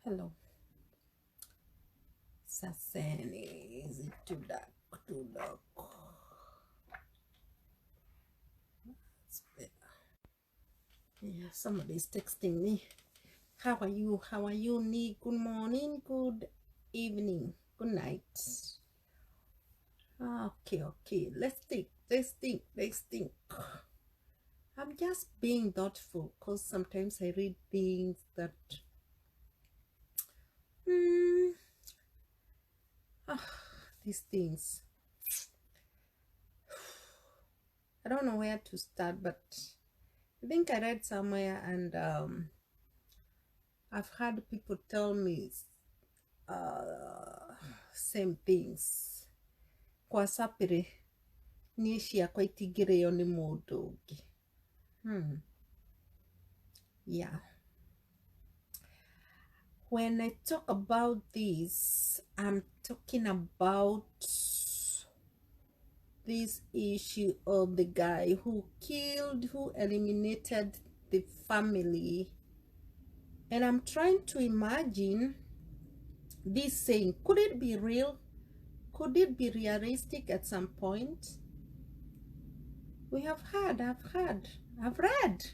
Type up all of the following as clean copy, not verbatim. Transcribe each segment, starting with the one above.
Hello. Sasani, is it too dark? Too dark. It's better. Yeah, somebody's texting me. How are you? How are you, Nick? Good morning, good evening, good night. Okay. Let's think. I'm just being thoughtful because sometimes I read things that these things. I don't know where to start, but I think I read somewhere and I've had people tell me same things. Kwa sapire niishia kwa itigireyo ni mundu ungi. Yeah. When I talk about this, I'm talking about this issue of the guy who eliminated the family. And I'm trying to imagine this saying, could it be real? Could it be realistic at some point? I've read.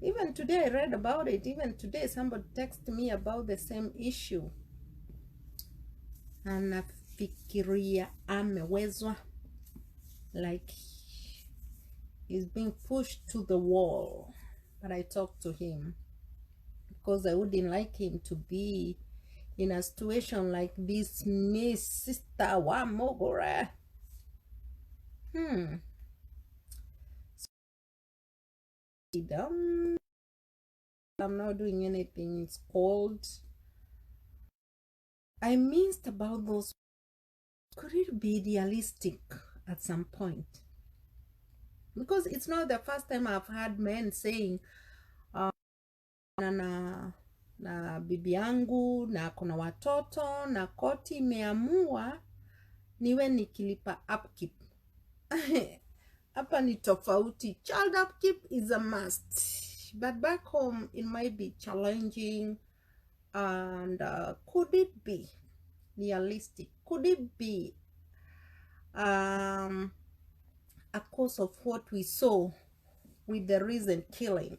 Even today I read about it. Even today somebody texted me about the same issue. Anafikiria amewezwa. Like he's being pushed to the wall. But I talked to him because I wouldn't like him to be in a situation like this. Miss Sister Wamogora. I'm not doing anything. It's cold. I minced about those. Could it be realistic at some point? Because it's not the first time I've had men saying na bibi yangu na kuna watoto na koti imeamua niwe nikilipa upkeep. Hapa ni tofauti. Child upkeep is a must, but back home it might be challenging. And could it be realistic? Could it be a cause of what we saw with the recent killing?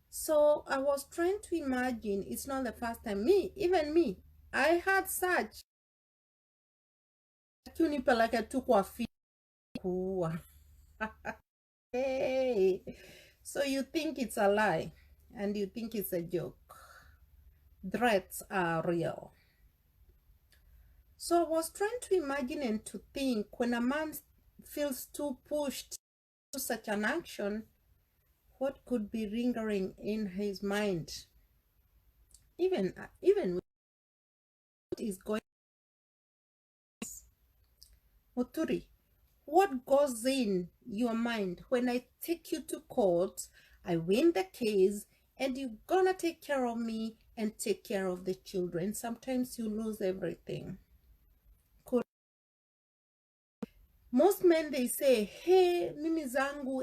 So I was trying to imagine. It's not the first time. Even me, I had such. Hey, so you think it's a lie and you think it's a joke. Threats are real. So I was trying to imagine and to think, when a man feels too pushed to such an action, what could be lingering in his mind? Even what is going on. Muturi, what goes in your mind when I take you to court, I win the case, and you're gonna take care of me and take care of the children? Sometimes you lose everything. Most men, they say, hey, mimi zangu,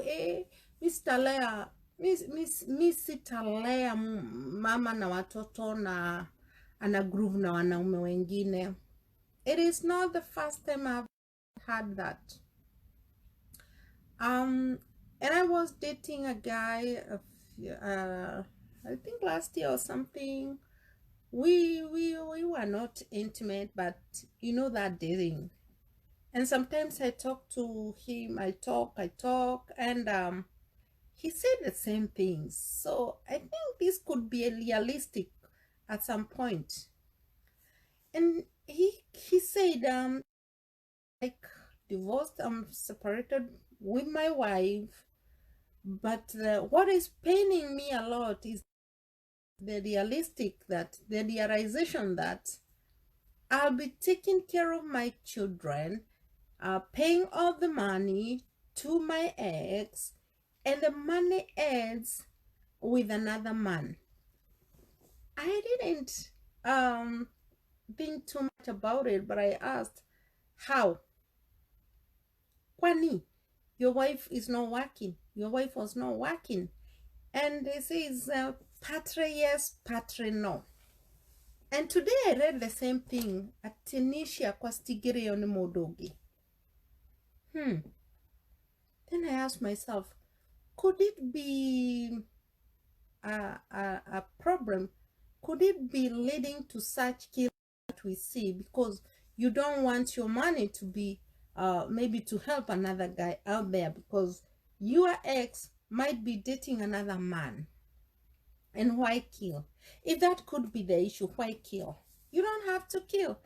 sitalea mama na watoto na ana groove na wanaume wengine. It is not the first time I've had that. And I was dating a guy, I think last year or something. We were not intimate, but you know that dating. And sometimes I talk to him, I talk, and he said the same things. So I think this could be realistic at some point. And he said, like, divorced, I'm separated with my wife, but what is paining me a lot is the realization that I'll be taking care of my children, paying all the money to my ex, and the money ends with another man. I didn't think too much about it, but I asked, how? Kwani, your wife is not working. Your wife was not working. And they say Patre yes, patre no. And today I read the same thing at Tanisha Kwastigiri on Modogi. Then I asked myself, could it be a problem? Could it be leading to such killing that we see because you don't want your money to be maybe to help another guy out there because your ex might be dating another man? And why kill? If that could be the issue, why kill? You don't have to kill.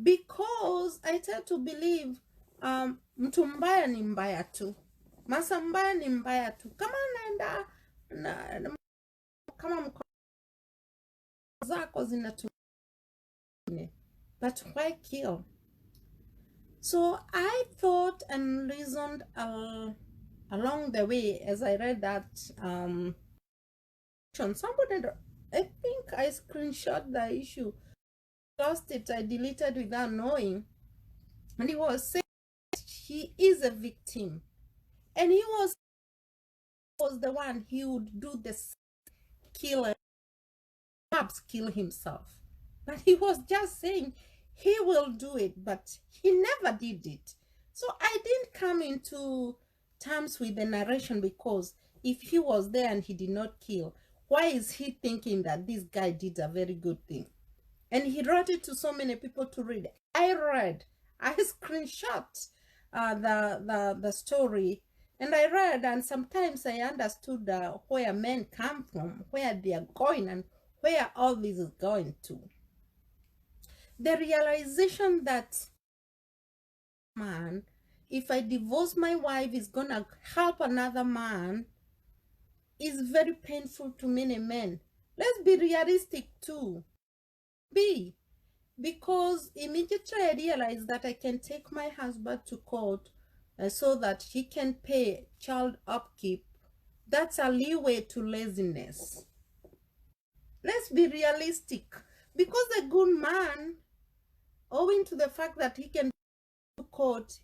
Because I tend to believe mtu mbaya ni mbaya tu. Masa mbaya ni mbaya tu. Kama naenda kama mkono zako zinatumia. But why kill? So I thought and reasoned along the way as I read that somebody, I think I screenshot the issue, lost it, I deleted without knowing, and he was saying he is a victim, and he was the one he would do the killer, perhaps kill himself, but he was just saying he will do it, but he never did it. So I didn't come into terms with the narration, because if he was there and he did not kill, why is he thinking that this guy did a very good thing? And he wrote it to so many people to read. I screenshot the story, and I read, and sometimes I understood where men come from, where they are going, and where all this is going to. The realization that, man, if I divorce my wife, is gonna help another man, is very painful to many men. Let's be realistic too. Because immediately I realized that I can take my husband to court so that he can pay child upkeep. That's a leeway to laziness. Let's be realistic. Because a good man, owing to the fact that he can go to court,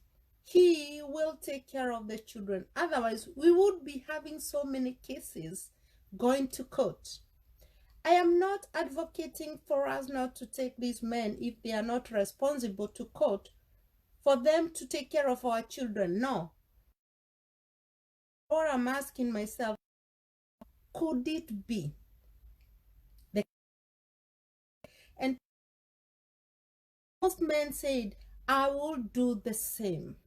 he will take care of the children. Otherwise, we would be having so many cases going to court. I am not advocating for us not to take these men, if they are not responsible, to court for them to take care of our children. No. Or I'm asking myself, could it be? And most men said, I will do the same.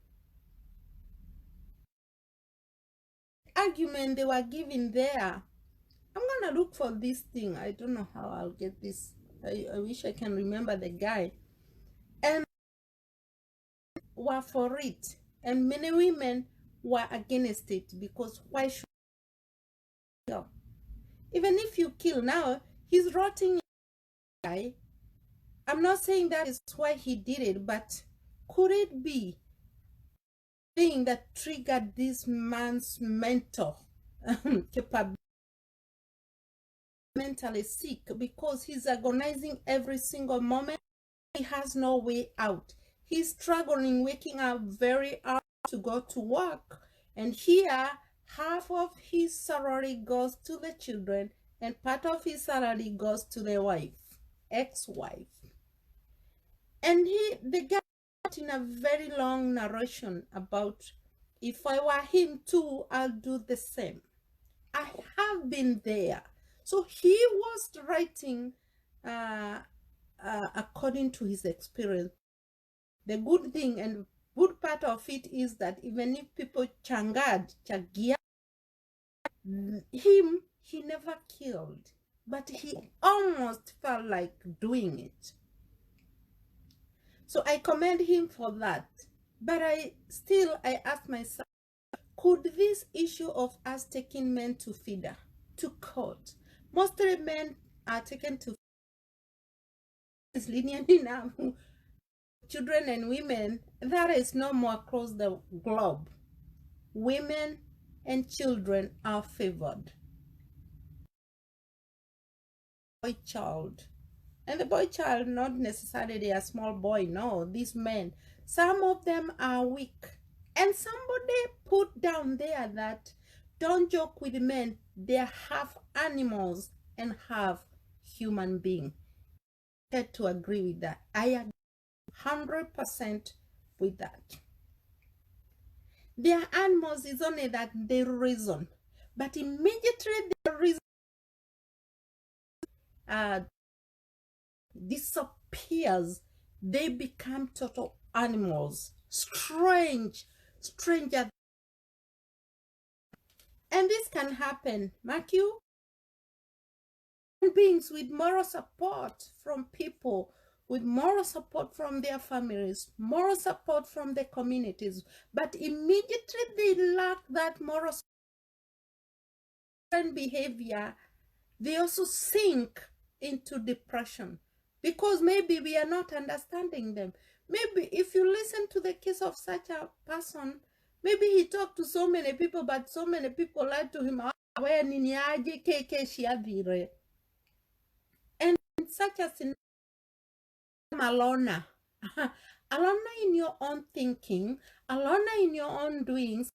Argument they were giving there. I'm gonna look for this thing. I don't know how I'll get this. I wish I can remember the guy. And were for it. And many women were against it, because why should you kill? Even if you kill now, he's rotting guy. I'm not saying that is why he did it, but could it be thing that triggered this man's mental capability? Mentally sick, because he's agonizing every single moment. He has no way out. He's struggling, waking up very early to go to work, and here half of his salary goes to the children and part of his salary goes to the wife, ex-wife. And the guy in a very long narration about, if I were him too, I'll do the same. I have been there. So he was writing according to his experience. The good thing and good part of it is that even if people chagia him, he never killed, but he almost felt like doing it. So I commend him for that. But I ask myself, could this issue of us taking men to feeder, to court, mostly men are taken to is lenient enough. Children and women, that is no more across the globe. Women and children are favored. Boy child. And the boy child, not necessarily a small boy, no, these men, some of them are weak. And somebody put down there that don't joke with men, they're half animals and half human being. I had to agree with that. I agree 100% with that. They are animals is only that they reason, but immediately the reason disappears, they become total animals, stranger. And this can happen, mark you, beings with moral support from people, with moral support from their families, moral support from the communities, but immediately they lack that moral behavior, they also sink into depression because maybe we are not understanding them. Maybe if you listen to the case of such a person, maybe he talked to so many people, but so many people lied to him. And in such a scenario, alone, alone in your own thinking, alone in your own doings,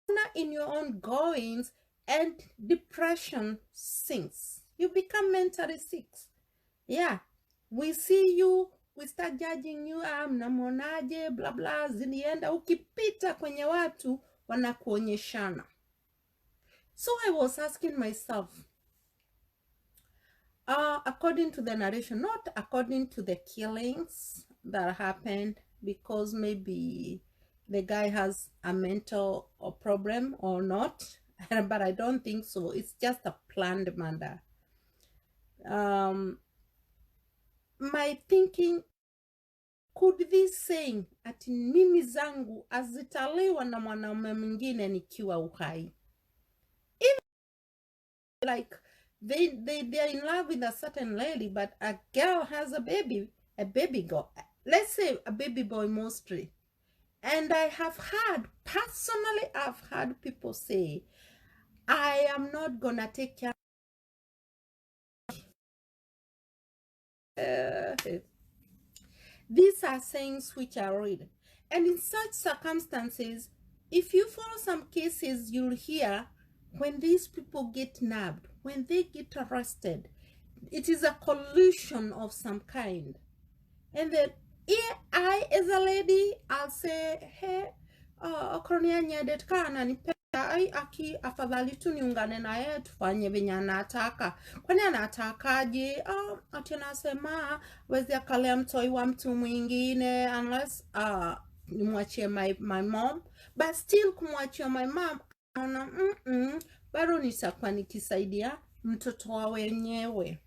alone in your own goings, and depression sinks. You become mentally sick. Yeah, we see you, we start judging you, mnamonaje, bla bla, zilienda, ukipita kwenye watu, wanakuonyeshana. So I was asking myself, according to the narration, not according to the killings that happened, because maybe the guy has a mental problem or not, but I don't think so. It's just a planned murder. My thinking, could this saying ati mimi zangu azitaliwa na mwanaume mwingine nikiwa uhai? Even like they're in love with a certain lady, but a girl has a baby girl, let's say a baby boy mostly. And I have heard, personally, I've heard people say, I am not gonna take care. These are sayings which are real. And in such circumstances, if you follow some cases, you'll hear when these people get nabbed, when they get arrested, it is a collusion of some kind. And then I, as a lady, I'll say, hey, ai afadhali tu niungane na yeye tufanye venye anataka. Kwani anatakaje? Ati anasema wezi akalea mtoi wa mtu mwingine unless nimwachie my mom, but still kumwachia my mom naona bado nitakuwa nikisaidia mtoto wa wenyewe.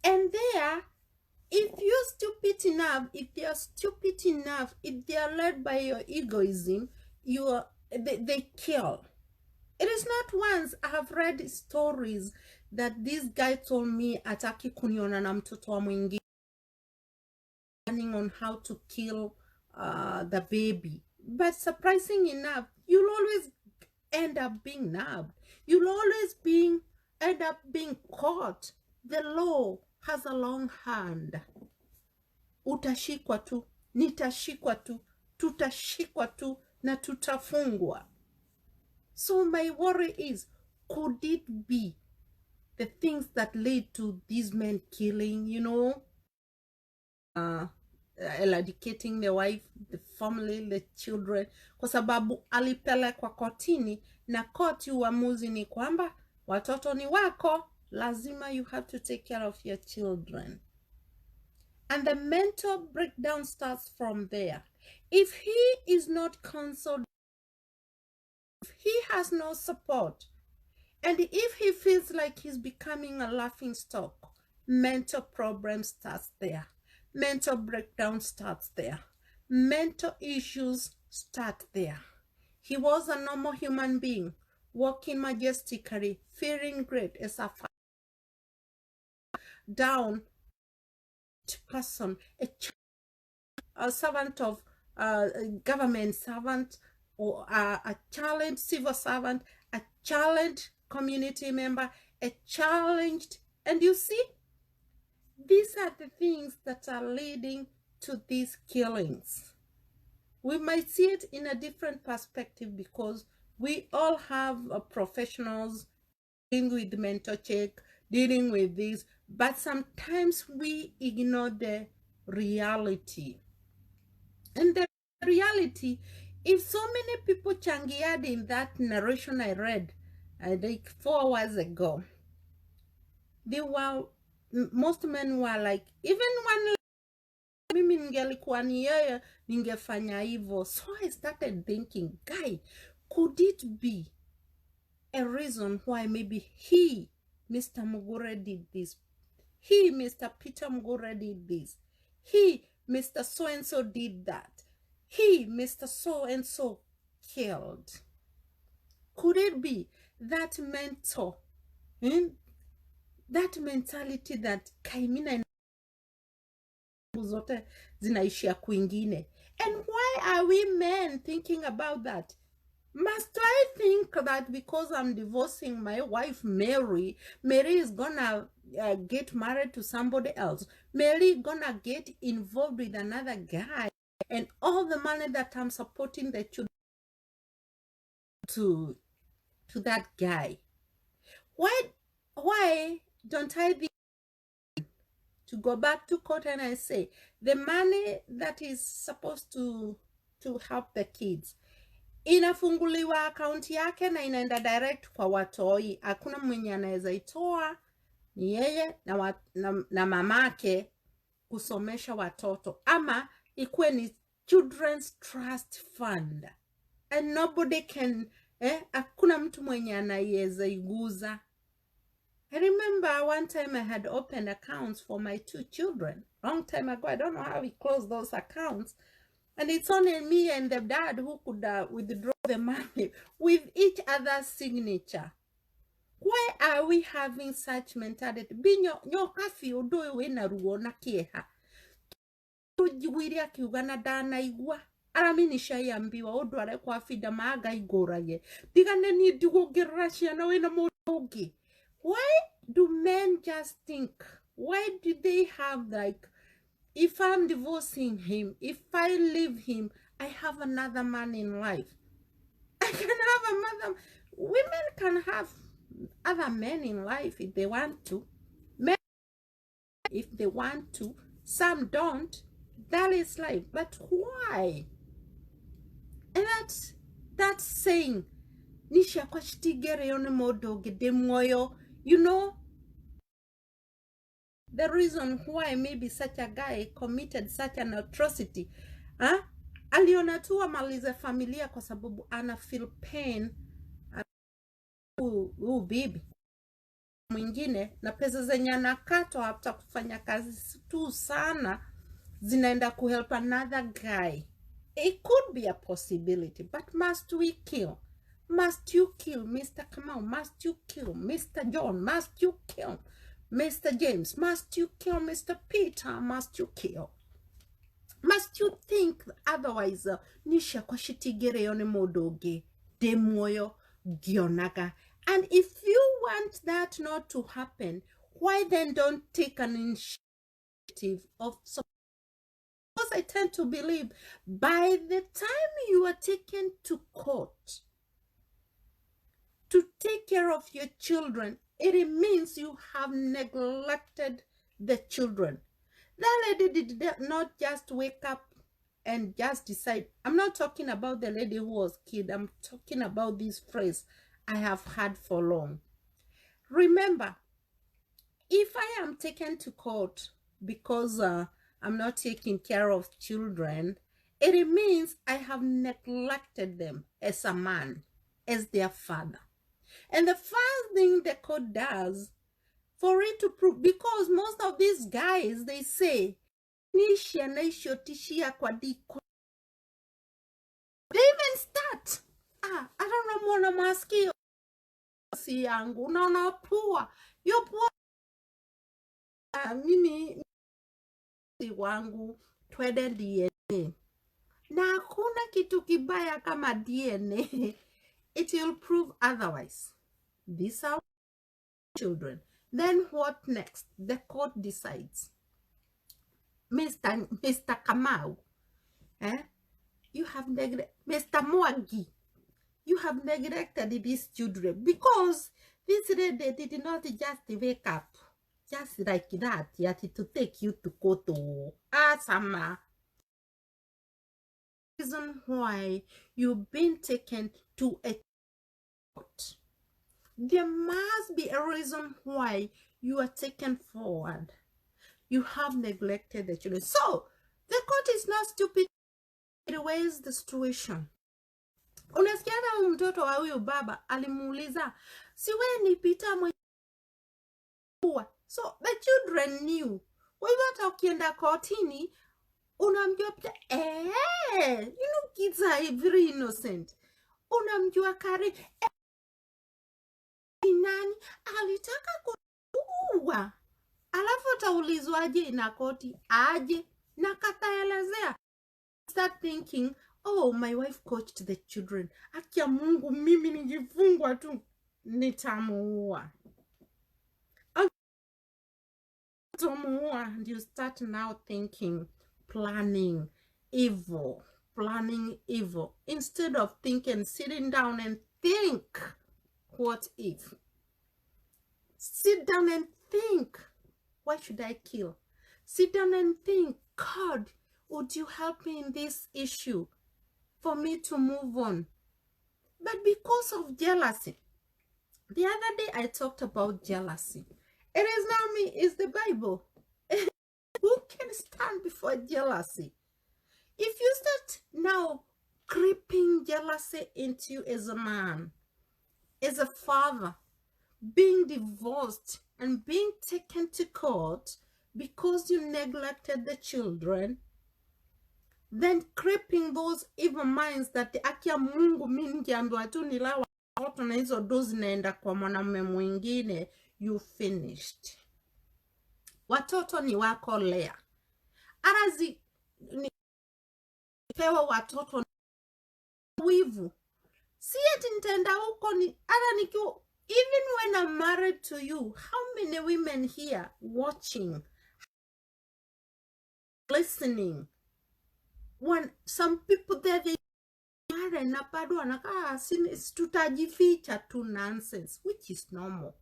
And there, if you're stupid enough, if they are stupid enough, if they are led by your egoism, they kill. It is not once I have read stories that this guy told me ataki kuniona na mtoto wa mwingine, on how to kill the baby. But surprising enough, you'll always end up being nabbed. You'll always end up being caught. The law has a long hand. Utashikwa tu, nitashikwa tu, tutashikwa tu, na tutafungwa. So my worry is, could it be the things that lead to these men killing, you know, eradicating the wife, the family, the children, kwa sababu alipelekwa kotini na koti uamuzi ni kwamba watoto ni wako, lazima you have to take care of your children. And the mental breakdown starts from there. If he is not counseled, if he has no support, and if he feels like he's becoming a laughing stock, mental problem starts there. Mental breakdown starts there. Mental issues start there. He was a normal human being, walking majestically, feeling great as down person, a servant of government servant, or a challenged civil servant, a challenged community member, a challenged, and you see, these are the things that are leading to these killings. We might see it in a different perspective because we all have professionals dealing with mental check, dealing with this, but sometimes we ignore the reality. And the reality, if so many people changiad in that narration I read, I think 4 hours ago, they were, most men were like, even one, mimi ningelikuwa ni yeye ningefanya hivyo. So I started thinking, guy, could it be a reason why maybe he, Mr. Mugure, did this? He, Mr. Peter Mugure, did this. He, Mr. So-and-so, did that. He, Mr. So-and-so, killed. Could it be that mentor, that mentality that kaimina zote zinaishia kwingine? And why are we men thinking about that? Must I think that because I'm divorcing my wife, Mary is gonna get married to somebody else? Mary gonna get involved with another guy, and all the money that I'm supporting the children to that guy? Why don't I think to go back to court and I say the money that is supposed to help the kids inafunguliwa akaunti yake na inaenda direct kwa watoi? Hakuna mwenye anaweza itoa, ni yeye na mamake kusomesha watoto, ama ikuwe ni children's trust fund and nobody can, hakuna mtu mwenye anaiweza iguza. I remember one time I had opened accounts for my 2 children long time ago. I don't know how we closed those accounts. And it's only me and the dad who could withdraw the money with each other's signature. Why are we having such mentality? Binyo kafi udoe we na ruo na kieha. Tujiwiria kiugana dana igwa. Arami nishayambiwa odware kwa fida maaga igorage. Digane ni digogirashia na we na modogi. Why do men just think? Why do they have like, if I'm divorcing him, if I leave him, I have another man in life. I can have another. Women can have other men in life if they want to. Men, if they want to. Some don't. That is life. But why? And that's saying, Nisha kwashtigere yone modo gedemoyo. You know, the reason why maybe such a guy committed such an atrocity, aliona tu amalize familia kwa sababu ana feel pain bibi mwingine, na pesa zenye anakatwa hata kufanya kazi tu sana zinaenda kuhelp another guy. It could be a possibility, but must we kill? Must you kill Mr. Kamau? Must you kill Mr. John? Must you kill Mr. James? Must you kill Mr. Peter? Must you kill? Must you think otherwise? Nisha kwa shitigere yone modoge demoyo gionaga. And if you want that not to happen, why then don't take an initiative of support? Because I tend to believe by the time you are taken to court to take care of your children, it means you have neglected the children. That lady did not just wake up and just decide. I'm not talking about the lady who was killed. I'm talking about this phrase I have had for long. Remember, if I am taken to court because I'm not taking care of children, it means I have neglected them as a man, as their father. And the first thing the court does for it to prove, because most of these guys, they say, they even start, I don't know, mwana maski si yangu, unaona poa, yo poa, mimi wangu twende DNA. Na hakuna kitu kibaya kama DNA. It will prove otherwise. These are children. Then what next? The court decides. Mr. Kamau, you have neglected, Mr. Mwagi, you have neglected these children because This lady did not just wake up just like that, yet to take you to go to Asama. Reason why you've been taken to a court. There must be a reason why you are taken forward. You have neglected the children. So, the court is not stupid. It weighs the situation. Unasikia hata mtoto wa huyu baba alimuuliza, si wewe ni Peter mwenye. So the children knew. Kwa hivyo hata ukienda kotini unamjua Peter, you know kids are very innocent. Unamjua Kari, nani alitaka kuua. Alafu utaulizwaje na koti aje na kataelezea. Start thinking, oh, my wife coached the children. Akia Mungu mimi ningefungwa tu nitamuua. And you start now thinking, planning evil, instead of thinking, sitting down and think, what if? Sit down and think, why should I kill? Sit down and think, God, would you help me in this issue for me to move on? But because of jealousy, the other day I talked about jealousy. It is not me, it's the Bible. Who can stand before jealousy? If you start now creeping jealousy into you as a man, as a father, being divorced and being taken to court because you neglected the children, then creeping those evil minds that the akia Mungu mingi ambiwa tu nilawa watu na hizo dozi naenda kwa mwanamume mwingine, you finished. Watoto ni wako lea. Arazi ni pewa watoto wivu. Si eti nitaenda huko ni ara nikiwa. Even when I'm married to you, how many women here watching, listening? When some people there, they marry na bado wanakaa tutajificha tu nonsense, which is normal.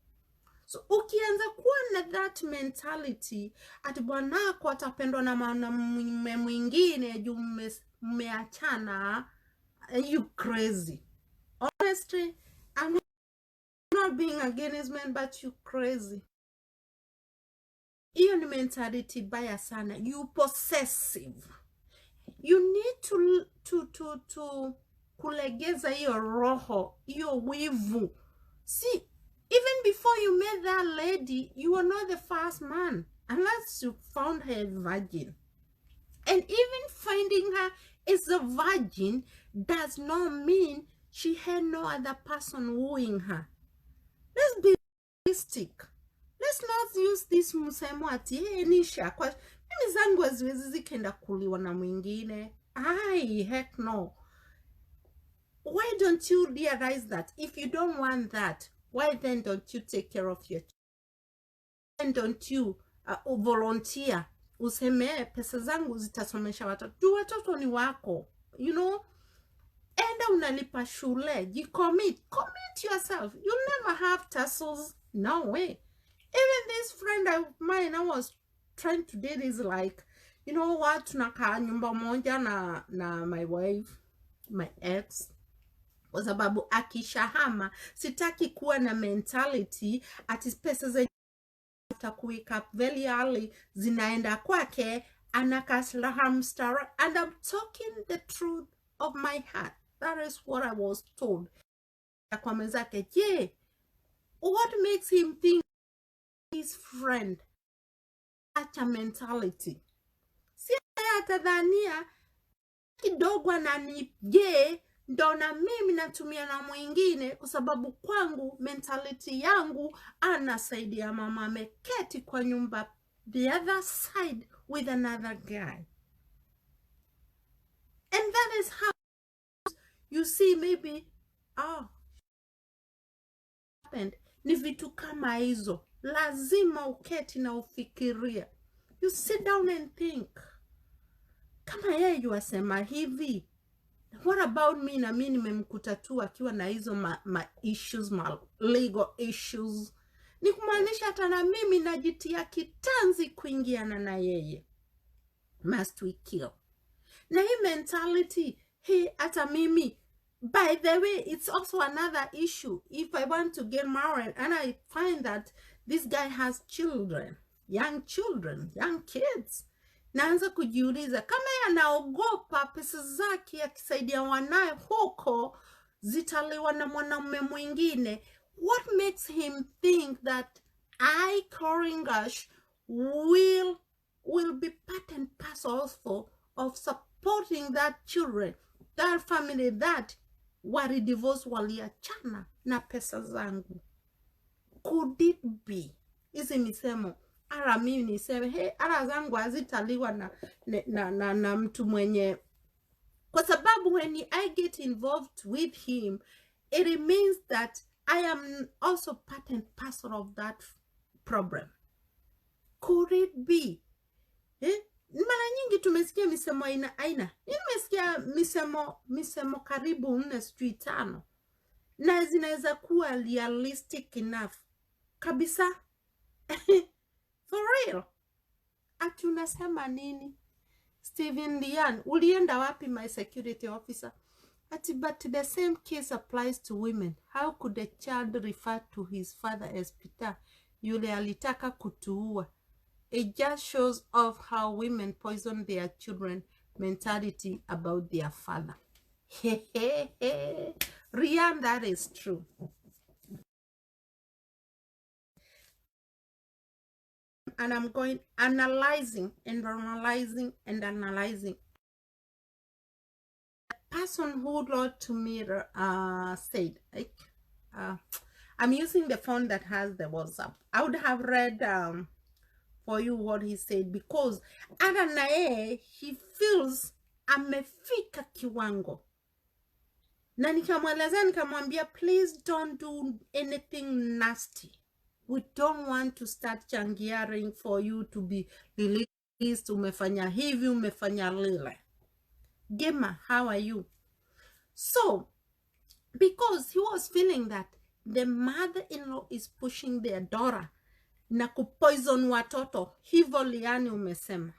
So ukianza kuwa na that mentality, ati bwanako atapendwa na mwanamume mwingine juu mmeachana, you crazy. Honestly, I'm not being against men, but you crazy. Hiyo ni mentality baya sana. You possessive. You need to kulegeza hiyo roho, hiyo wivu. See, even before you met that lady, you were not the first man, unless you found her a virgin. And even finding her as a virgin does not mean she had no other person wooing her. Let's be realistic. Let's not use this msemo ati nisha kwa mimi zangu haziwezi zikaenda kuliwa na mwingine. Heck no. Why don't you realize that if you don't want that, why then don't you take care of your children? Why don't you volunteer? Useme pesa zangu zitasomesha watoto. Watoto ni wako. You know? Enda unalipa shule. Commit yourself. You'll never have tassels. No way. Even this friend of mine I was trying to date is like, you know what, tunakaa nyumba moja na my wife, my ex, kwa sababu akishahama sitaki kuwa na mentality ati pesa za wake up very early zinaenda kwake anakasla hamster. And I'm talking the truth of my heart. That is what I was told. Kwa mwenzake, yeah, what makes him think his friend acha mentality? Si atadhania kidogo anani ndo na mimi natumia na mwingine kwa sababu kwangu mentality yangu anasaidia mama ameketi kwa nyumba the other side with another guy. And that is how you see maybe happened. Ni vitu kama hizo lazima uketi na ufikiria. You sit down and think, kama yeye yuasema hivi, What about me? Na mimi nimemkuta tu akiwa na hizo issues, legal issues. Ni kumaanisha hata na mimi najitia kitanzi kuingiana na yeye. Must we kill? Na hii mentality, hey, hata mimi. By the way, it's also another issue. If I want to get married and I find that this guy has children, young kids, naanza kujiuliza kama yanaogopa pesa zake akisaidia wanae huko zitaliwa na mwanamume mwingine, what makes him think that I, Koringash, will be part and parcel also of supporting that children, that family, that walidivorce, waliachana na pesa zangu? Could it be? Hizi misemo ara mimi niseme hey, ara zangu hazitaliwa na mtu mwenye, kwa sababu when I get involved with him, it means that I am also part and parcel of that problem. Could it be? Mara nyingi tumesikia misemo aina. Nimesikia misemo karibu 4 sijui 5, na zinaweza kuwa realistic enough kabisa. For real. Ati unasema nini? Steven Lian, ulienda wapi my security officer? Ati but the same case applies to women. How could a child refer to his father as Peter? Yule alitaka kutuua. It just shows off how women poison their children mentality about their father. Rian, that is true. And I'm going analyzing. The person who wrote to me said, I'm using the phone that has the WhatsApp. I would have read for you what he said, because Adanae, he feels amefika kiwango. Na nikamweleza nikamwambia, please don't do anything nasty. We don't want to start changiaring for you to be released. Umefanya hivi, umefanya lile. Gema, how are you? So, because he was feeling that the mother-in-law is pushing their daughter na kupoison watoto, hivyo Liani umesema.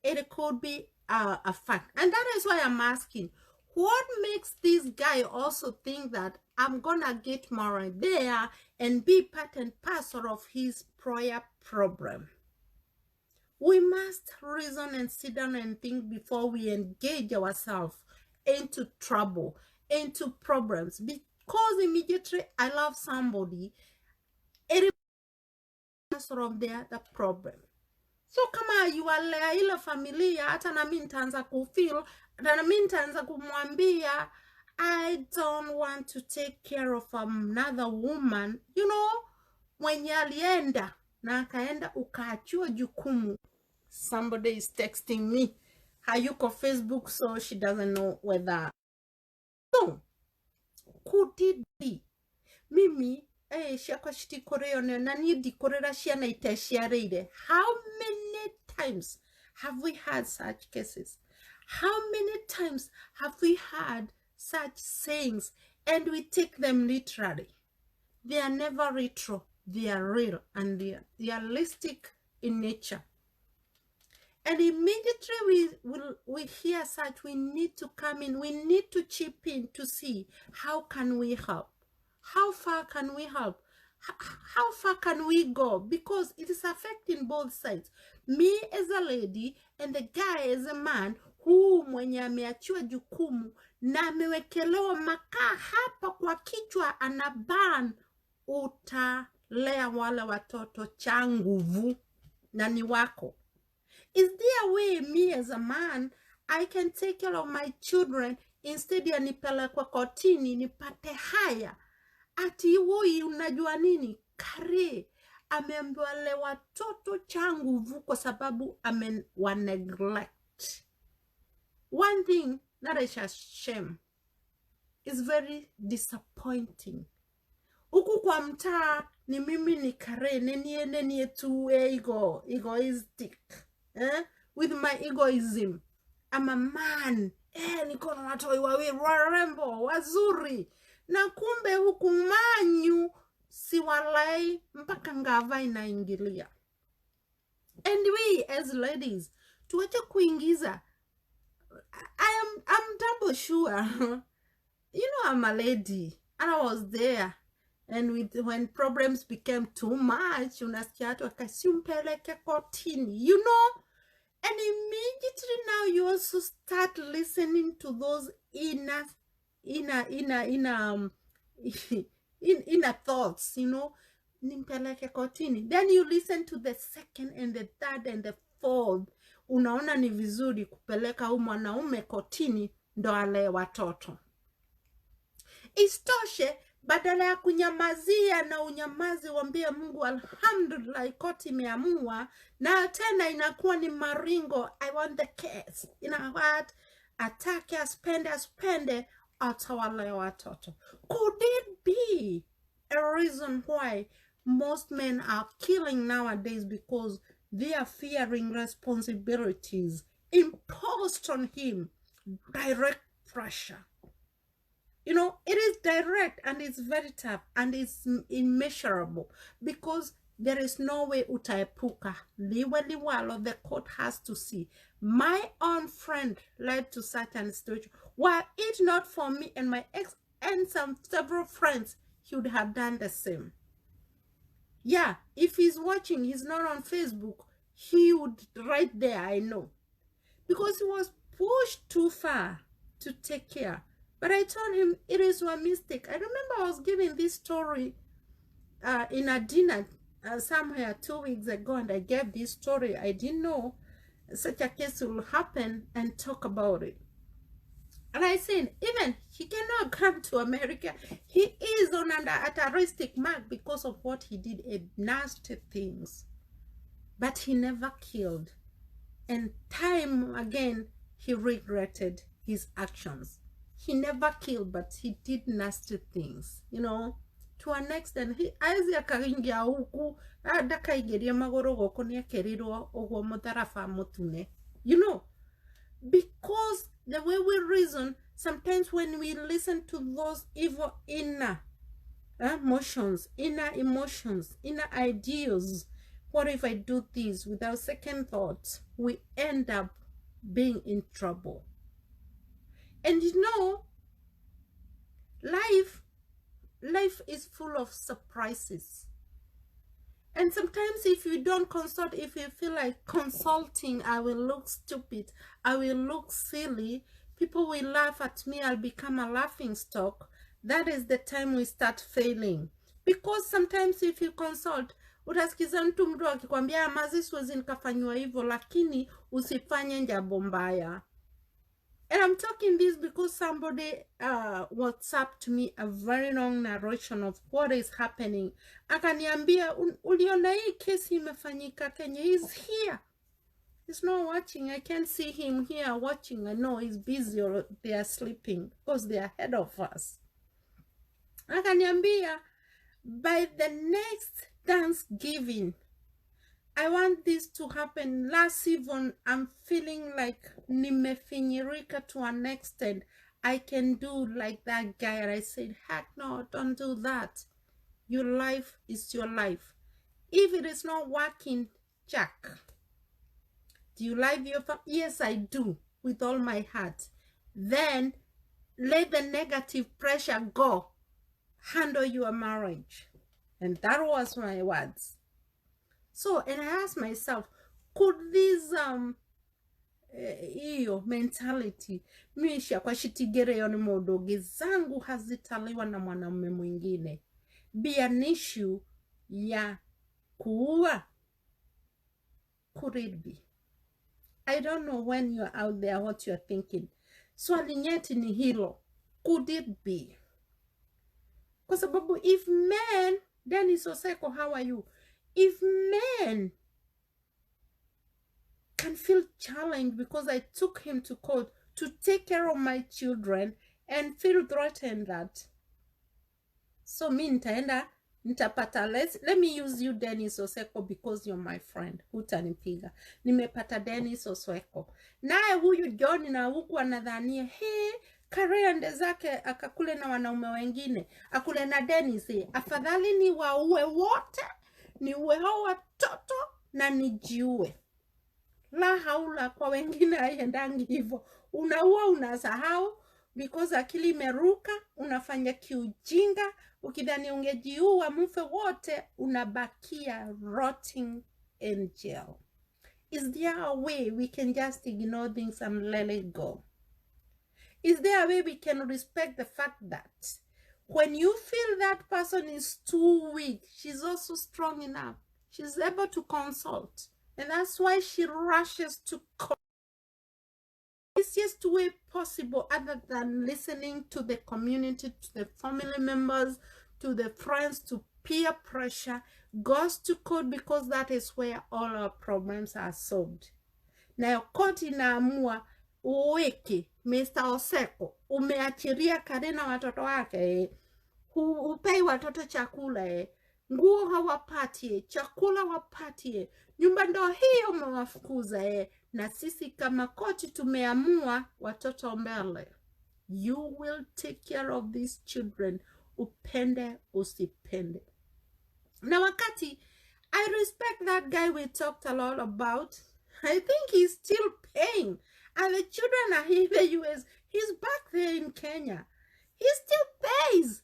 It could be a fact. And that is why I'm asking, what makes this guy also think that I'm gonna get married there and be part and parcel of his prior problem? We must reason and sit down and think before we engage ourselves into trouble, into problems. Because immediately I love somebody, it is sort of the problem. So kama yuwalea ile familia, hata na mimi nitaanza kufeel, hata na mimi nitaanza kumwambia, I don't want to take care of another woman, you know, mwenye alienda na akaenda ukaachua jukumu. Somebody is texting me, hayuko Facebook, so she doesn't know whether. So, could it be? Mimi, shako shiti koreo na nidi korera shia na iteshia reide. How many times have we had such cases? How many times have we had such sayings and we take them literally? They are never retro. They are real and they are realistic in nature. And immediately we hear such, we need to come in, we need to chip in to see how can we help? How far can we help? How far can we go? Because it is affecting both sides. Me as a lady and the guy as a man who mwenye ameachiwa jukumu na amewekelewa makaa hapa kwa kichwa, anaban, utalea wale watoto cha nguvu na ni wako. Is there a way me as a man I can take care of my children instead ya nipelekwa kotini nipate haya? Ati woi unajua nini? Kare ameambiwa le watoto cha nguvu kwa sababu wa neglect. One thing that is a shame. It's very disappointing. Huku kwa mtaa ni mimi ni Kare nenie tu egoistic. With my egoism. I'm a man niko na watoi wawili warembo wazuri, na kumbe huku manyu si walai mpaka ngava inaingilia. And we as ladies, tuache kuingiza. I'm double sure. You know, I'm a lady and I was there, and when problems became too much, unasikia watu wakasimpeleke kotini, you know. And immediately now you also start listening to those inner thoughts, you know. Nimpeleke kotini. Then you listen to the second and the third and the fourth. Unaona ni vizuri kupeleka huyu mwanaume kotini ndo alee watoto. Istoshe, badala ya kunyamazia na unyamazi wambie Mungu alhamdulillah koti imeamua, na tena inakuwa ni maringo, I want the case. You know what? Atake aspende atawale watoto. Could it be a reason why most men are killing nowadays? Because they are fearing responsibilities imposed on him, direct pressure. You know, it is direct and it's very tough and it's immeasurable, because there is no way utaepuka. Liwe liwalo, the court has to see. My own friend led to such a situation. Were it not for me and my ex and several friends, he would have done the same. Yeah, if he's watching, he's not on Facebook, he would right there, I know. Because he was pushed too far to take care. But I told him it is a mistake. I remember I was giving this story in a dinner somewhere 2 weeks ago, and I gave this story. I didn't know such a case will happen and talk about it. And I said, even he cannot come to America. He is on an arrestic mark because of what he did, nasty things. But he never killed. And time again, he regretted his actions. He never killed, but he did nasty things, you know, to an extent. He aizi akaingia huku dakaigeria magoro goko ni akerirwo ogwo mutharafa mutune, you know, because the way we reason sometimes, when we listen to those evil inner emotions, inner ideas, what if I do this, without second thoughts, we end up being in trouble. And you know, life is full of surprises. And sometimes if you don't consult, if you feel like consulting, I will look stupid, I will look silly, people will laugh at me, I'll become a laughing stock, that is the time we start failing. Because sometimes if you consult, utasikiza mtu mdu akikwambia mazi siwezi nikafanywa hivyo, lakini usifanye jambo mbaya. And I'm talking this because somebody WhatsApped me a very long narration of what is happening. Akaniambia, uliona hii kesi imefanyika Kenya. He's here. He's not watching. I can't see him here watching. I know he's busy or they are sleeping because they are ahead of us. Akaniambia, by the next Thanksgiving, I want this to happen. Last season, I'm feeling like nimefinyirika to an extent. I can do like that guy. And I said, heck no, don't do that. Your life is your life. If it is not working, Jack, do you love your family? Yes, I do, with all my heart. Then let the negative pressure go. Handle your marriage. And that was my words. So, and I asked myself, could this mentality misha kwa shitigere yoni modoge zangu hazitaliwa na mwanamume mwingine be an issue ya kuua? Could it be? I don't know when you're out there what you're thinking. Swali nyeti ni hilo. Could it be? Kwa sababu if men, Dennis Oseko, how are you? If men can feel challenged because I took him to court to take care of my children and feel threatened that, so mi nitaenda nitapata, let me use you Dennis Oseko because you're my friend, hutanipiga. Nimepata Dennis Oseko, naye huyu John na huku anadhania Kare ande zake akakule na wanaume wengine, akule na Dennis. Afadhali ni waue wote, ni uwe hao watoto na nijiue. La haula, kwa wengine haiendangi hivyo. Unaua unasahau because akili imeruka, unafanya kiujinga, ukidhani ungejiua mfe wote, unabakia rotting in jail. Is there a way we can just ignore things and let it go? Is there a way we can respect the fact that when you feel that person is too weak, she's also strong enough, she's able to consult, and that's why she rushes to call. The easiest way possible other than listening to the community, to the family members, to the friends, to peer pressure, goes to court, because that is where all our problems are solved. Na court inaamua uweke Mr. Oseko umeachiria Kare na watoto wake, upei watoto chakula, nguo hawapatie, chakula wapatie, nyumba ndo hiyo umewafukuza, na sisi kama koti tumeamua watoto mbele. You will take care of these children, upende usipende. Na wakati I respect that guy we talked a lot about, I think he's still paying, and the children are in the US. He's back there in Kenya. He still pays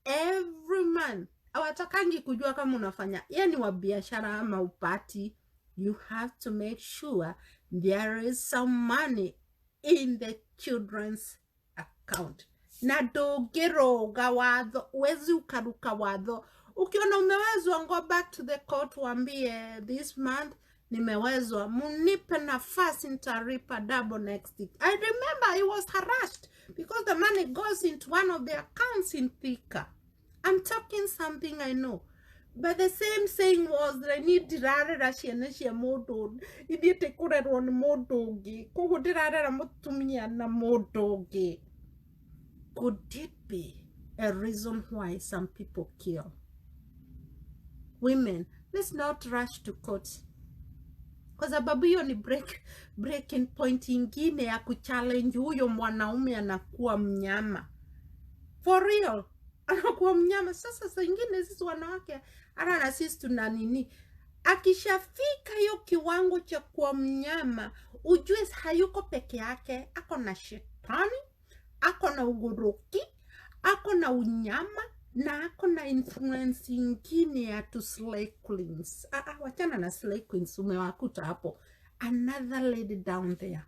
every month. Awatakangi kujua kama unafanya yani wa biashara ama upati. You have to make sure there is some money in the children's account. Na dogeroga watho, wezi ukaruka watho. Ukiona umewezwa, go back to the court wambie, this month nimewezwa, munipe nafasi nitaripa double next week. I remember he was harassed because the money goes into one of the accounts in Thika. I'm talking something I know. But the same saying was that I need dirare rashianesha modo. Idite kurerwa ni modogi. Kuko dirare ramutumia na modogi. Could it be a reason why some people kill? Women, let's not rush to court. Kwa sababu hiyo ni breaking point ingine ya kuchallenge huyo mwanaume anakuwa mnyama. For real. Anakuwa mnyama. Sasa saa ingine sisi wanawake, hata na sisi tuna nini. Akishafika hiyo kiwango cha kuwa mnyama, ujue hayuko peke yake. Ako na shetani, ako na uguruki, ako na unyama, na ako na influence ingine ya to slay queens. Wachana na slay queens, umewakuta hapo. Another lady down there.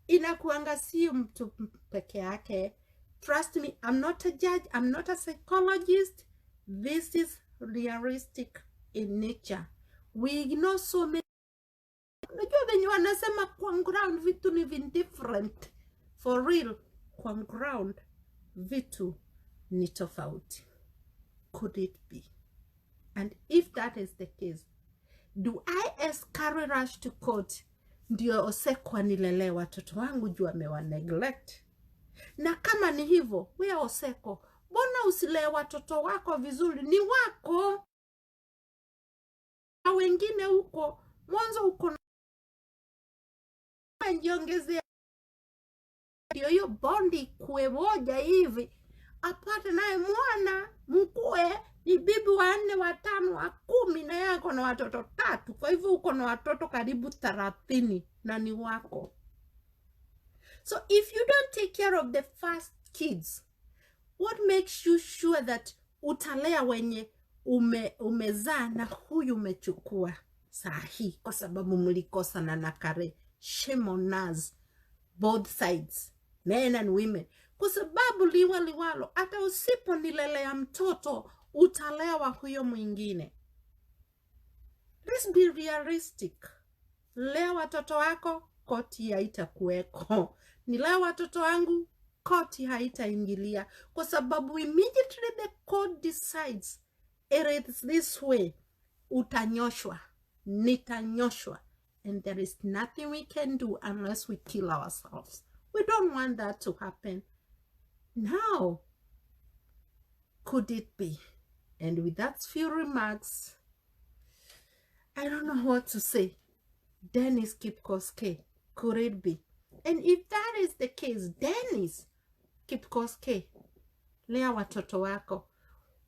Inakuanga si mtu peke yake. Trust me, I'm not a judge, I'm not a psychologist. This is realistic in nature. We ignore so many. Unajua venye wanasema kwa ground vitu ni different. For real, kwa ground vitu ni tofauti. Could it be? And if that is the case, do I as Kare rush to court ndio Oseko nilele watoto wangu juu amewa neglect? Na kama ni hivyo, wewe Oseko, mbona usilee watoto wako vizuri? Ni wako. Na wengine huko, mwanzo uko na njiongezea. Ndio hiyo bondi kue moja hivi. Apate naye mwana, mkue, ni bibi wa 4, wa 5, wa 10 na yako na watoto 3. Kwa hivyo uko na watoto karibu 30 na ni wako. So if you don't take care of the first kids, what makes you sure that utalea wenye umezaa na huyu umechukua sahi kwa sababu mlikosa na Kare? Shame on us, both sides, men and women. Kwa sababu liwalo, hata usipo nilelea mtoto, utalewa huyo mwingine. Let's be realistic. Lea watoto wako, koti haitakuweko. Nilea watoto wangu, koti haitaingilia. Kwa sababu immediately the court decides it is this way, utanyoshwa, nitanyoshwa. And there is nothing we can do unless we kill ourselves. We don't want that to happen. Now, could it be And with that few remarks, I don't know what to say. Dennis Kipkoske, could it be? And if that is the case, Dennis Kipkoske, lea watoto wako.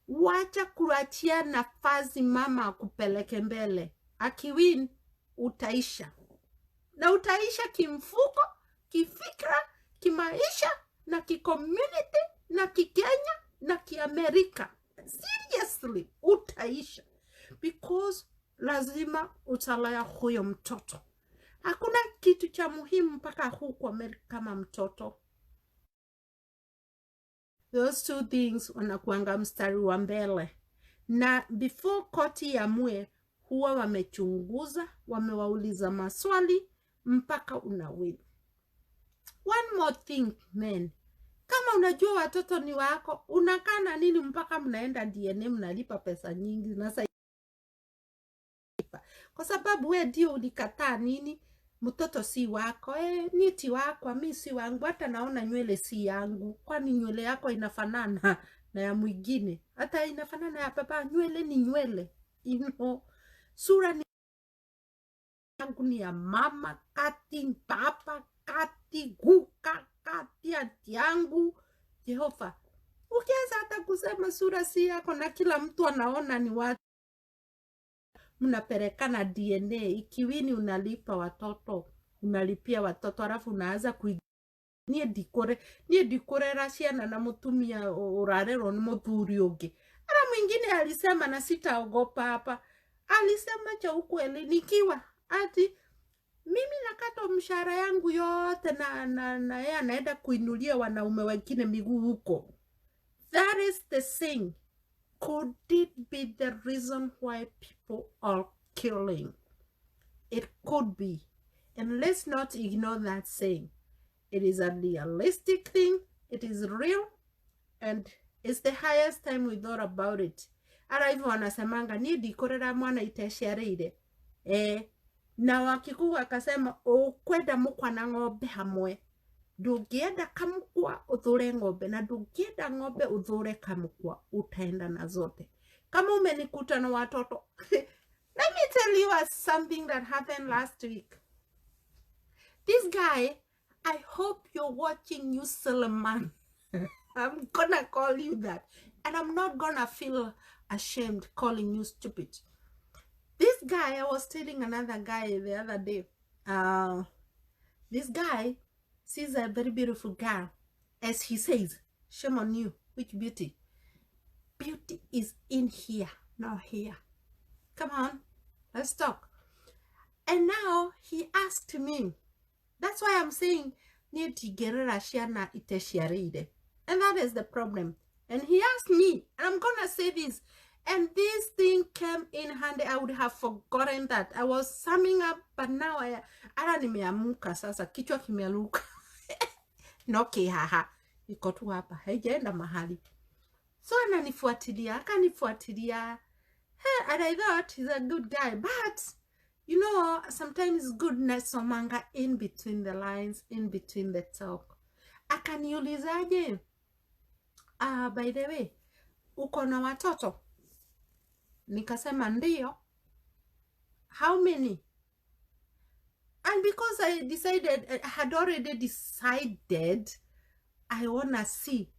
Wacha kuachia nafasi mama akupeleke mbele. Akiwin, utaisha. Na utaisha kimfuko, kifikra, kimaisha, na kicommunity, na kikenya, na kiamerika. Seriously, utaisha. Because lazima utalea huyo mtoto. Hakuna kitu cha muhimu mpaka huku Amerika kama mtoto. Those two things wanakuanga mstari wa mbele. Na before koti iamue, huwa wamechunguza, wamewauliza maswali, mpaka unawili. One more thing, men. Kama unajua watoto ni wako, unakaa na nini mpaka mnaenda DNA, mnalipa pesa nyingi. Kwa sababu we ndio ulikataa nini? Mtoto si wako, niti wako, mi si wangu, hata naona nywele si yangu. Kwani nywele yako inafanana na ya mwingine? Hata inafanana ya baba, nywele ni nywele. You know, sura ni yangu, ni ya mama, kati papa, kati guka, kati ati yangu. Jehova, ukianza hata kusema sura si yako na kila mtu anaona ni watu, mnaperekana DNA, ikiwini unalipa watoto, unalipia watoto, halafu unaanza nie dikorera ciana na mutumia urarero ni muthuri ungi. Ara mwingine alisema, na sitaogopa hapa, alisema cha ukweli, nikiwa ati mimi nakata mshahara yangu yote na yeye anaenda kuinulia wanaume wengine miguu huko. That is the thing. Could it be the reason why people are killing? It could be. And let's not ignore that saying. It is a realistic thing. It is real. And it's the highest time we thought about it. Ara hivyo wanasemanga, ni dikorera mwana iteshiarire. Na wakikugu akasema, kwenda mukwa na ng'ombe hamwe. Ndũngĩenda kamukwa uthure ng'ombe, na ndũngĩenda ng'ombe uthure kamukwa, utaenda na zote. Kama umenikuta na watoto. Let me tell you something that happened last week. This guy, I hope you're watching, you Suleiman. I'm gonna call you that. And I'm not gonna feel ashamed calling you stupid. This guy, I was telling another guy the other day. This guy sees a very beautiful girl. As he says, shame on you. Which beauty? Beauty is in here, not here. Come on, let's talk. And now he asked me. That's why I'm saying, and that is the problem. And he asked me, and I'm gonna say this, and this thing came in handy. I would have forgotten that. I was summing up, but now ara nimeamuka sasa, kichwa kimealuka. Noke haha, iko tu hapa, haijaenda mahali. So akanifuatilia. And I thought he's a good guy, but you know, sometimes goodness somanga in between the lines, in between the talk. Akaniulizaje, by the way, uko na watoto? Nikasema ndio. How many? And because I had already decided, I wanna see,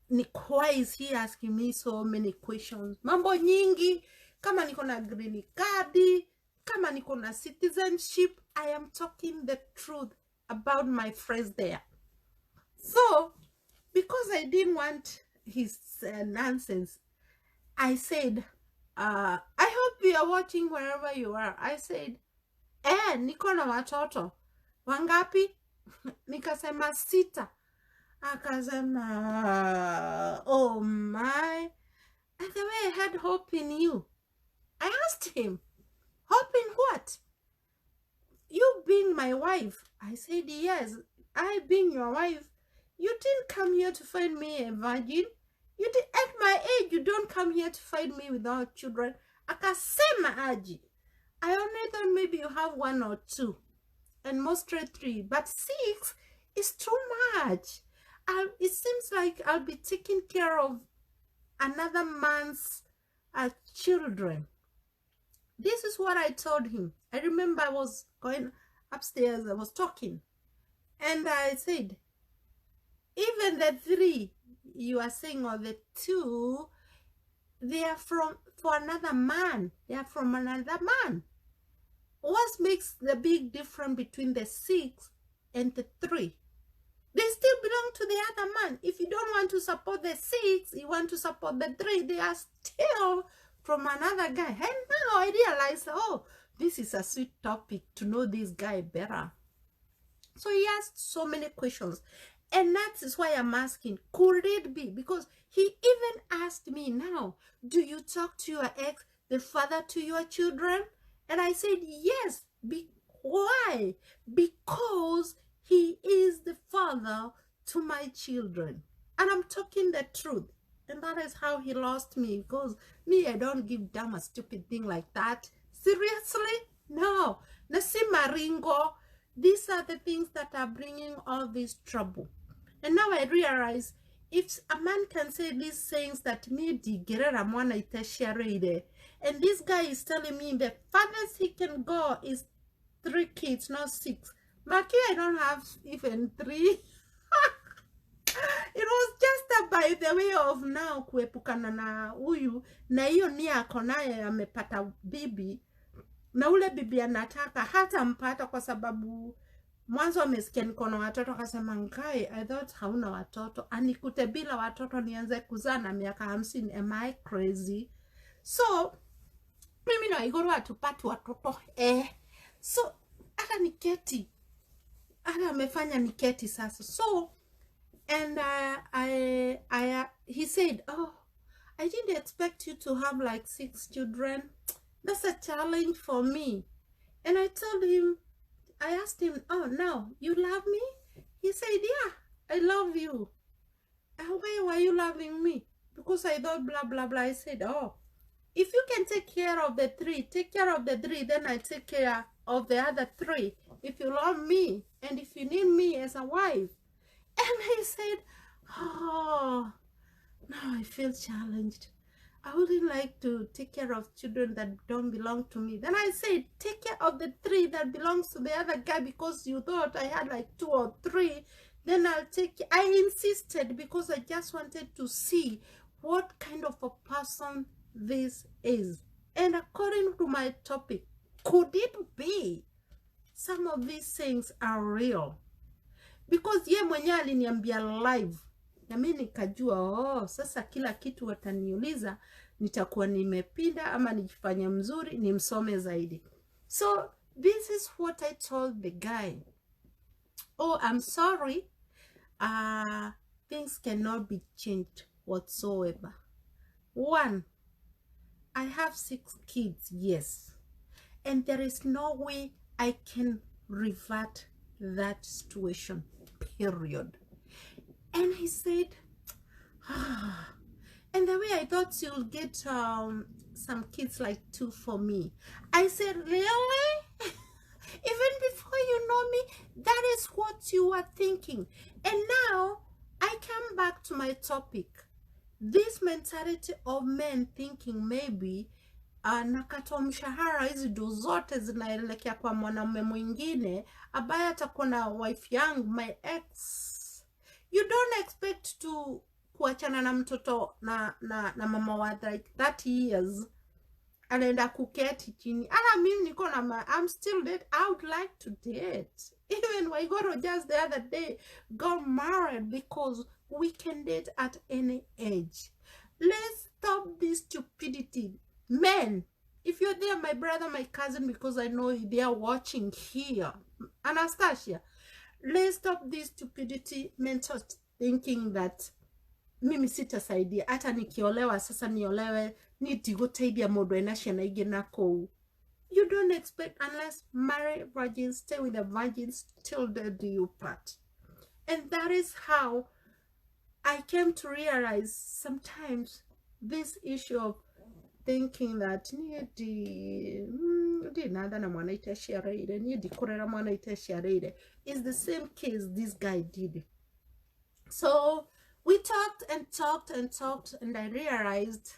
why is he asking me so many questions? Mambo nyingi, kama niko na green card, kama niko na citizenship. I am talking the truth about my friends there. So, because I didn't want his nonsense, I said, I hope you are watching wherever you are. I said, niko na watoto. Wangapi? Nikasema 6. Akasema, oh my. And the way I had hope in you. I asked him, hope in what? You being my wife. I said, yes, I being your wife. You didn't come here to find me a virgin. You did, at my age, you don't come here to find me without children. Akasema aji. I only thought maybe you have 1 or 2. And mostly 3. But 6 is too much. It seems like I'll be taking care of another man's children. This is what I told him. I remember I was going upstairs, I was talking, and I said, even the 3 you are saying, or the 2, they are from for another man. They are from another man. What makes the big difference between the 6 and the 3? They still belong to the other man. If you don't want to support the 6, you want to support the 3, they are still from another guy. And now I realize, oh, this is a sweet topic to know this guy better. So he asked so many questions. And that is why I'm asking, could it be? Because he even asked me now, do you talk to your ex, the father to your children? And I said, yes. Why? Because he is the father to my children. And I'm talking the truth. And that is how he lost me. Because me, I don't give damn a stupid thing like that. Seriously? No. Nasi maringo. These are the things that are bringing all this trouble. And now I realize, if a man can say these things that me digerera mwana iteshareide, and this guy is telling me the farthest he can go is 3 kids, not 6. Maki, I don't have even 3. It was just a by the way of now kuepukana na huyu, na hiyo ni ako naye amepata bibi, na ule bibi anataka hata mpata kwa sababu mwanzo amesikia niko na watoto, akasema ngai, I thought hauna watoto, anikute bila watoto nianze kuzaa na miaka 50. Am I crazy? So mimi na Igoro hatupati watoto. So hata niketi, hata amefanya niketi sasa. So and he said, oh, I didn't expect you to have like 6 children. That's a challenge for me. And I told him, I asked him, oh, now you love me? He said, yeah, I love you. And why were you loving me? Because I thought blah, blah, blah. I said, oh, if you can take care of the 3, take care of the 3, then I take care of the other 3. If you love me, and if you need me as a wife. And he said, oh, now I feel challenged. I wouldn't like to take care of children that don't belong to me. Then I said, take care of the 3 that belongs to the other guy because you thought I had like 2 or 3. Then I'll take. I insisted because I just wanted to see what kind of a person this is. And according to my topic, could it be some of these things are real? Because ye mwenye aliniambia live, na mimi nikajua, oh, sasa kila kitu wataniuliza, nitakuwa nimepinda ama nijifanya mzuri, nimsome zaidi. So this is what I told the guy. Oh, I'm sorry. Things cannot be changed whatsoever. 1, I have 6 kids, yes. And there is no way I can revert that situation, period. And he said, and the way I thought you'll get some kids like 2 for me. I said, really? Even before you know me, that is what you were thinking. And now I come back to my topic. This mentality of men thinking maybe nakatoa mshahara hizi ndo zote zinaelekea kwa mwanamume mwingine ambaye atakuwa na wife yangu, my ex. You don't expect to kuachana na mtoto na mama wa like 30 years anaenda kuketi chini. Mimi niko na I'm still date. I would like to date. Even Waigoro just the other day got married because we can date at any age. Let's stop this stupidity. Men, if you're there, my brother, my cousin, because I know they are watching here, Anastasia, let's stop this stupidity mental thinking that mimi sitasaidia, hata nikiolewa sasa niolewe nitigotaidia modo enashia na ige nako. You don't expect, unless marry virgins, stay with the virgins till the day you part. And that is how I came to realize sometimes this issue of thinking that is the same case this guy did. So We talked and talked and talked, and I realized,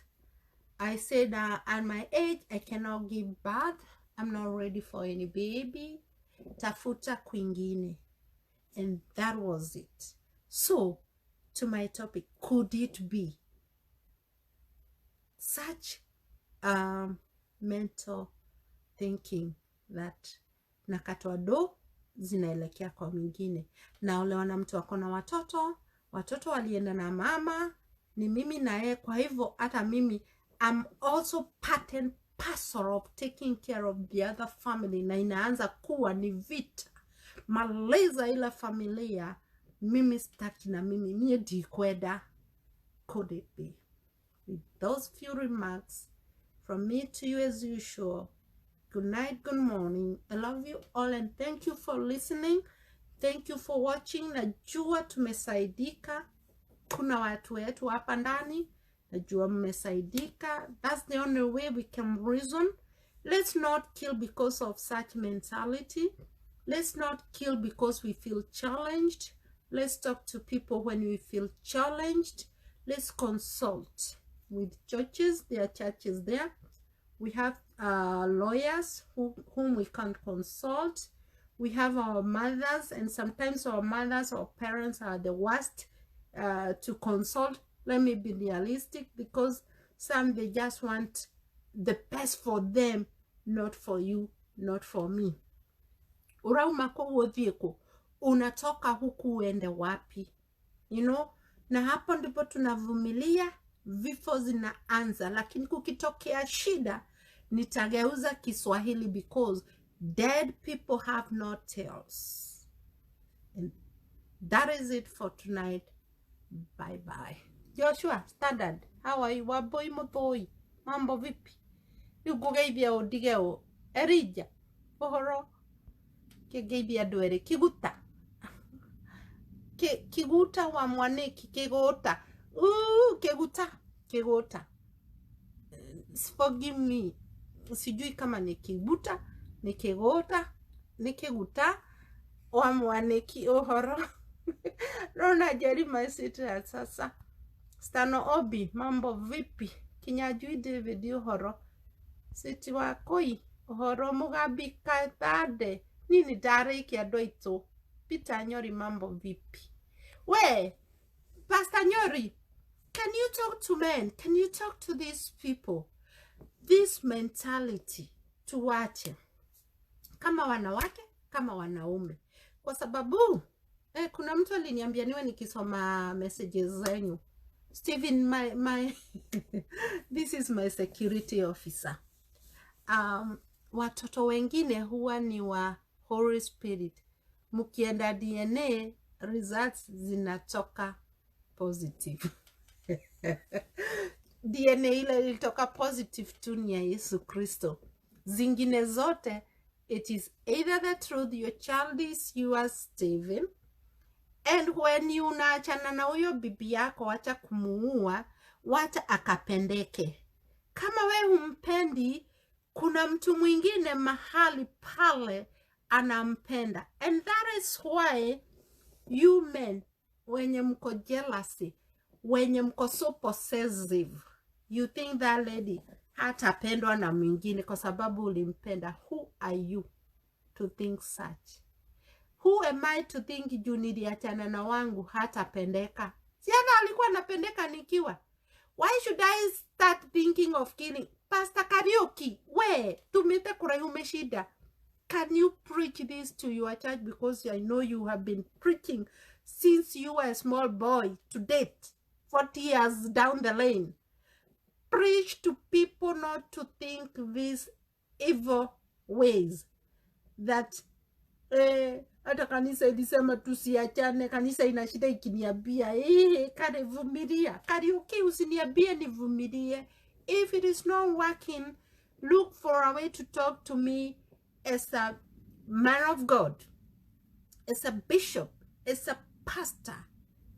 I said, at my age, I cannot give birth. I'm not ready for any baby. Tafuta kwingine. And that was it. So, to my topic, could it be such mental thinking that nakatwa do zinaelekea kwa mwingine, naolewa na mtu ako na watoto walienda na mama, ni mimi na yeye. Kwa hivyo hata mimi I'm also part and parcel of taking care of the other family, na inaanza kuwa ni vita maleza ila familia. Mimi staki na mie dikweda. Could it be? With those few remarks from me to you as usual, good night, good morning. I love you all and thank you for listening. Thank you for watching. Najua tumesaidika. Kuna watu wetu hapa ndani. Najua mmesaidika. That's the only way we can reason. Let's not kill because of such mentality. Let's not kill because we feel challenged. Let's talk to people when we feel challenged. Let's consult with churches. There are churches there. We have lawyers whom we can consult. We have our mothers, and sometimes our mothers or parents are the worst to consult. Let me be realistic, because some, they just want the best for them, not for you, not for me. Urauma kwa wodhieko, unatoka huku uende wapi? You know, na hapo ndipo tunavumilia, vifo zinaanza. Lakini kukitokea shida, nitageuza Kiswahili, because dead people have no tales. And that is it for tonight. Bye bye. Joshua Standard, how are you? Waboi motoi, mambo vipi? Yugugeibia odigeo erija ohoro kegeibia doere kiguta kiguta wa mwaneki kegota kegota. Forgive me, sijui kama ni kiguta, ni kegota, ni keguta wa mwaneki ohoro. Rona jeri maisitra sasa. Stano Obi, mambo vipi? Kinyajui David ohoro. Siti wa koi ohoro mugabi katade. Nini dare kia doito. Peter Nyori, mambo vipi? We, Pastor Nyori, can you talk to men? Can you talk to these people? This mentality tuwache, kama wanawake, kama wanaume. Kwa sababu kuna mtu aliniambia niwe nikisoma messages zenyu. Steven, my this is my security officer. Watoto wengine huwa ni wa Holy Spirit. Mukienda DNA, results zinatoka positive. DNA ile ilitoka positive tu ni ya Yesu Kristo. Zingine zote, it is either the truth, your child is yours, Steven. And when you unaachana na huyo bibi yako, wacha kumuua, wacha akapendeke. Kama we humpendi, kuna mtu mwingine mahali pale anampenda. And that is why you men, wenye mko jealousy, wenye mko so possessive, you think that lady hatapendwa na mwingine kwa sababu ulimpenda. Who are you to think such? Who am I to think juu niliachana na wangu hatapendeka? Si hata alikuwa anapendeka nikiwa. Why should I start thinking of killing? Pastor Karaoke, we, tumete kurayume shida. Can you preach this to your church? Because I know you have been preaching since you were a small boy to date, 40 years down the lane. Preach to people not to think these evil ways. That hata kanisa ilisema tusiachane, kanisa inashida ikiniambia karevumilia. Karaoke, usiniambie nivumilie. If it is not working, look for a way to talk to me as a man of God, as a bishop, as a pastor.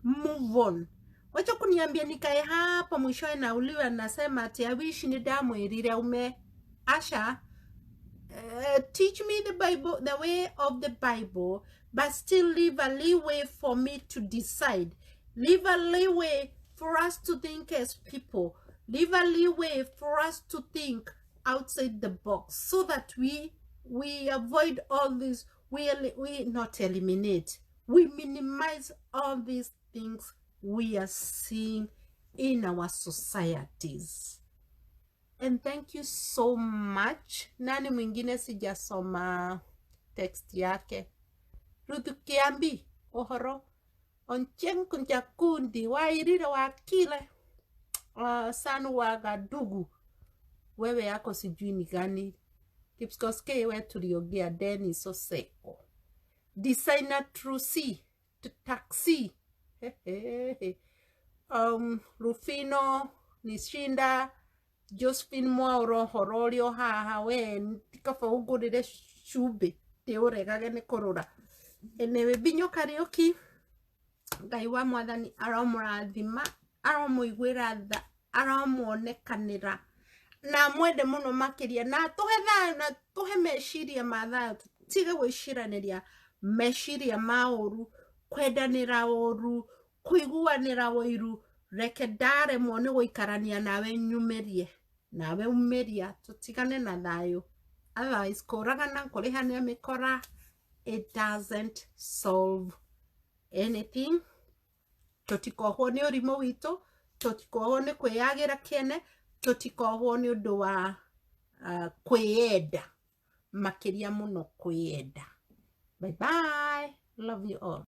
Move on. Wacha kuniambia nikae hapa mwishowe na uliwa nasema ati I wish ni damu irire ume. Asha, teach me the Bible, the way of the Bible, but still leave a leeway for me to decide. Leave a leeway for us to think as people. Leave a leeway for us to think outside the box so that we avoid all this. We not eliminate. We minimize all these things we are seeing in our societies. And thank you so much. Nani mwingine sijasoma text yake. Ruth Kiambi, ohoro. Onchen kunja kundi wairira wakile. Sanu wagadugu. Wewe yako sijui ni gani. Kipskoske we tuliogea Dennis Oseko. Designer Trusi. Taxi. Rufino Nishinda. Josephine Mwauro Hororio haha we tikafa ugurire shube teoregage ne korora enewe binyo karaoke ngai wa mwathani aramurathima aramuigwira tha aramuonekanira na mwende muno makiria na tuhe thayo na tuhe meciria ma thayo tige gwiciraniria meciria mauru kwendanira uru kuiguanira woiru reke ndare mwone guikarania nawe nyumerie nawe umeria tutigane na thayo otherwise koragana kurihania mikora it doesn't solve anything. Tutikohwo ni urimo wito, tutikohwo ni kwiyagira kene, tutikohwo ni undu wa kwiyenda makiria muno kwiyenda. Bye bye, love you all.